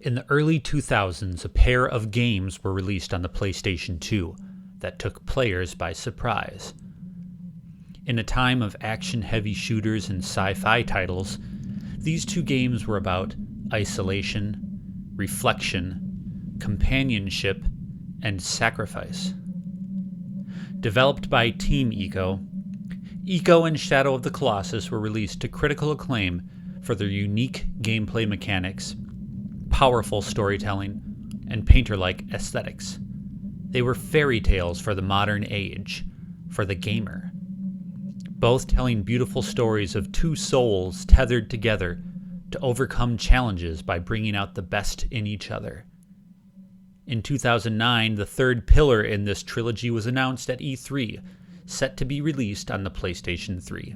In the early 2000s, a pair of games were released on the PlayStation 2 that took players by surprise. In a time of action-heavy shooters and sci-fi titles, these two games were about isolation, reflection, companionship, and sacrifice. Developed by Team Ico, Ico and Shadow of the Colossus were released to critical acclaim for their unique gameplay mechanics, powerful storytelling, and painter-like aesthetics. They were fairy tales for the modern age, for the gamer. Both telling beautiful stories of two souls tethered together to overcome challenges by bringing out the best in each other. In 2009, the third pillar in this trilogy was announced at E3, set to be released on the PlayStation 3.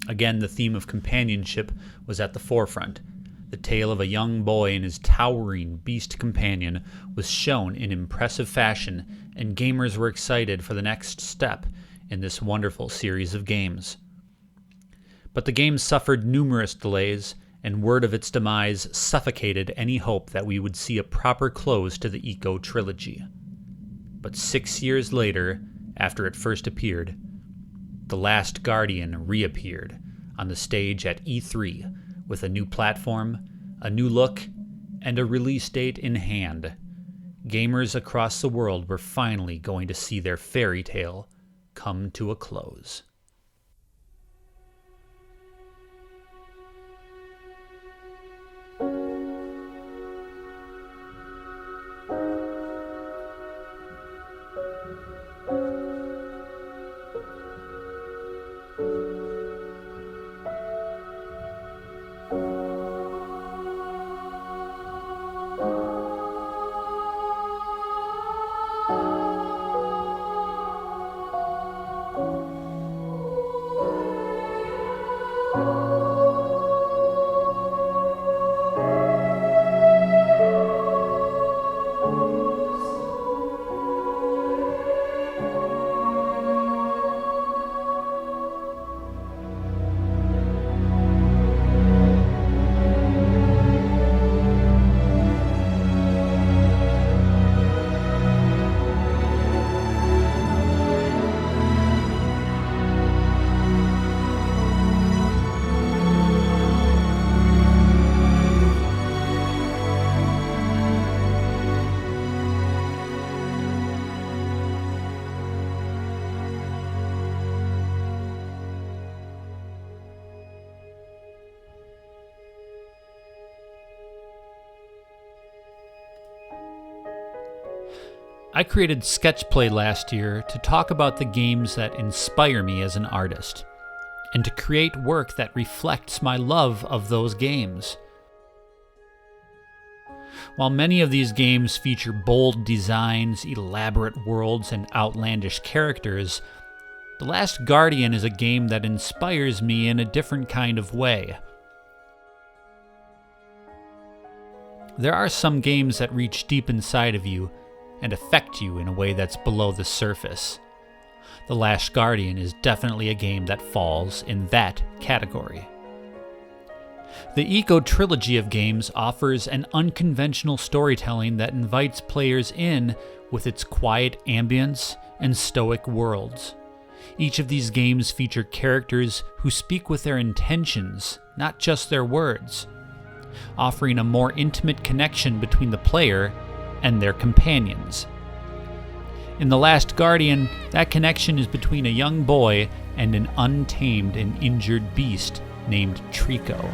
Again, the theme of companionship was at the forefront. The tale of a young boy and his towering beast companion was shown in impressive fashion, and gamers were excited for the next step in this wonderful series of games. But the game suffered numerous delays, and word of its demise suffocated any hope that we would see a proper close to the Ico trilogy. But 6 years later, after it first appeared, The Last Guardian reappeared on the stage at E3 with a new platform, a new look, and a release date in hand. Gamers across the world were finally going to see their fairy tale come to a close. I created Sketchplay last year to talk about the games that inspire me as an artist, and to create work that reflects my love of those games. While many of these games feature bold designs, elaborate worlds, and outlandish characters, The Last Guardian is a game that inspires me in a different kind of way. There are some games that reach deep inside of you and affect you in a way that's below the surface. The Last Guardian is definitely a game that falls in that category. The Ico trilogy of games offers an unconventional storytelling that invites players in with its quiet ambience and stoic worlds. Each of these games feature characters who speak with their intentions, not just their words, offering a more intimate connection between the player and their companions. In The Last Guardian, that connection is between a young boy and an untamed and injured beast named Trico.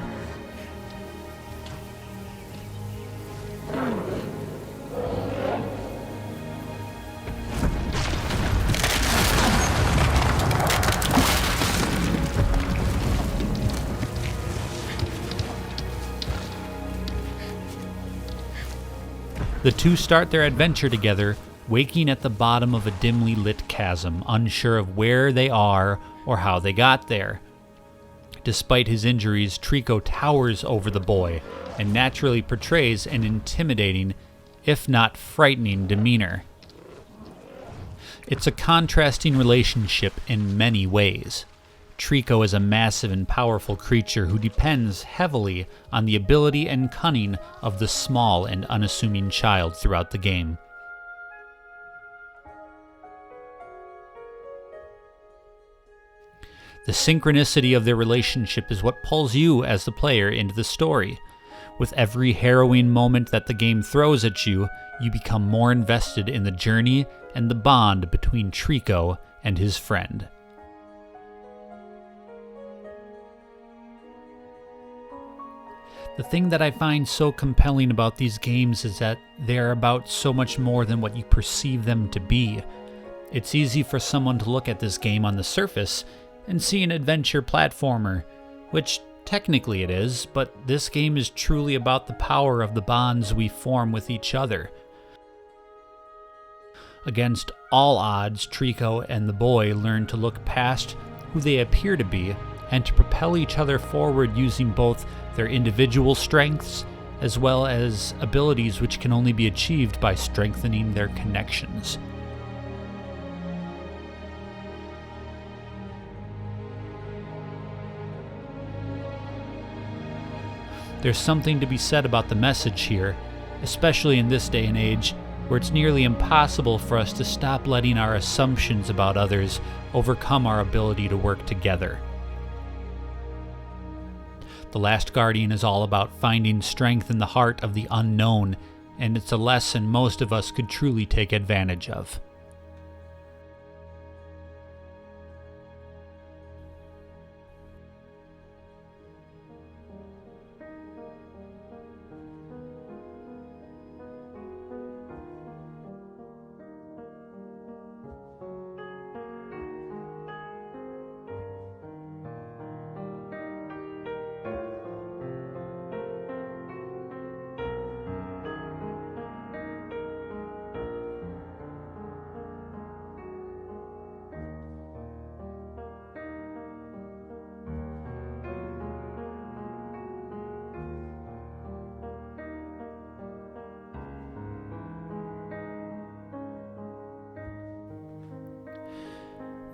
The two start their adventure together, waking at the bottom of a dimly lit chasm, unsure of where they are or how they got there. Despite his injuries, Trico towers over the boy and naturally portrays an intimidating, if not frightening, demeanor. It's a contrasting relationship in many ways. Trico is a massive and powerful creature who depends heavily on the ability and cunning of the small and unassuming child throughout the game. The synchronicity of their relationship is what pulls you as the player into the story. With every harrowing moment that the game throws at you, you become more invested in the journey and the bond between Trico and his friend. The thing that I find so compelling about these games is that they're about so much more than what you perceive them to be. It's easy for someone to look at this game on the surface and see an adventure platformer, which technically it is, but this game is truly about the power of the bonds we form with each other. Against all odds, Trico and the boy learn to look past who they appear to be and to propel each other forward using both their individual strengths as well as abilities which can only be achieved by strengthening their connections. There's something to be said about the message here, especially in this day and age, where it's nearly impossible for us to stop letting our assumptions about others overcome our ability to work together. The Last Guardian is all about finding strength in the heart of the unknown, and it's a lesson most of us could truly take advantage of.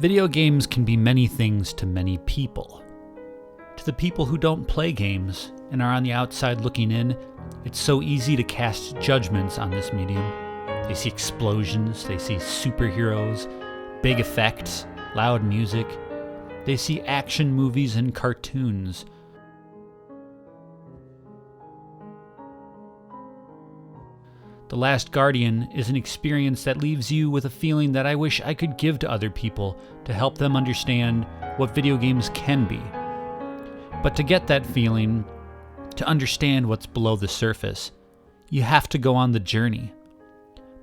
Video games can be many things to many people. To the people who don't play games and are on the outside looking in, it's so easy to cast judgments on this medium. They see explosions, they see superheroes, big effects, loud music. They see action movies and cartoons. The Last Guardian is an experience that leaves you with a feeling that I wish I could give to other people to help them understand what video games can be. But to get that feeling, to understand what's below the surface, you have to go on the journey,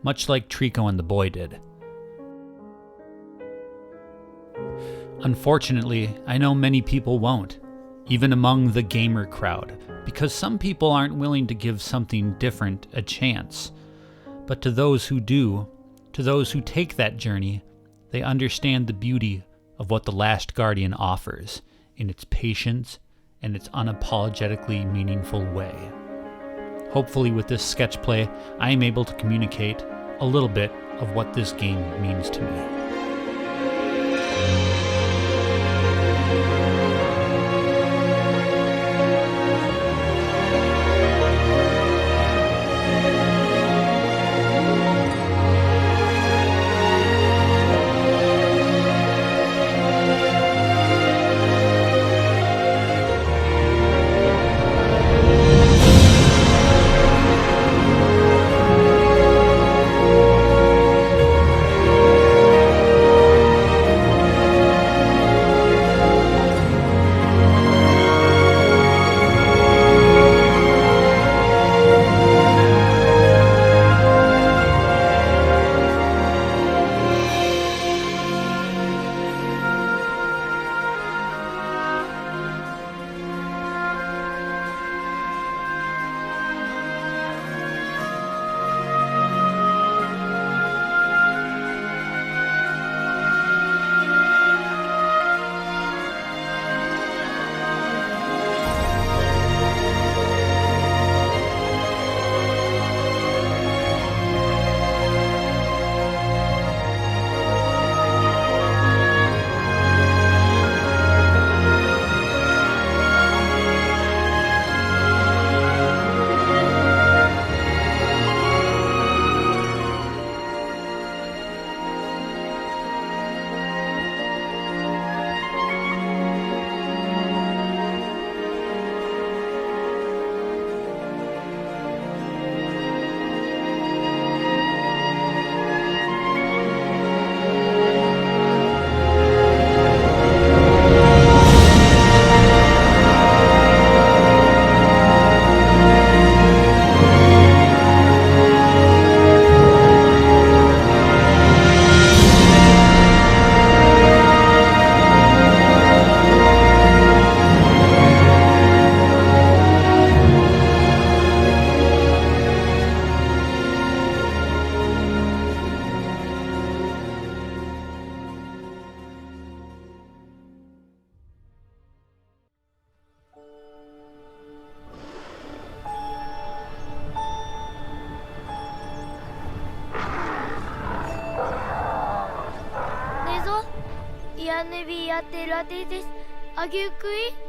much like Trico and the boy did. Unfortunately, I know many people won't, even among the gamer crowd, because some people aren't willing to give something different a chance. But to those who do, to those who take that journey, they understand the beauty of what The Last Guardian offers in its patience and its unapologetically meaningful way. Hopefully with this sketch play, I am able to communicate a little bit of what this game means to me. Villanueva te la dices, Agukui.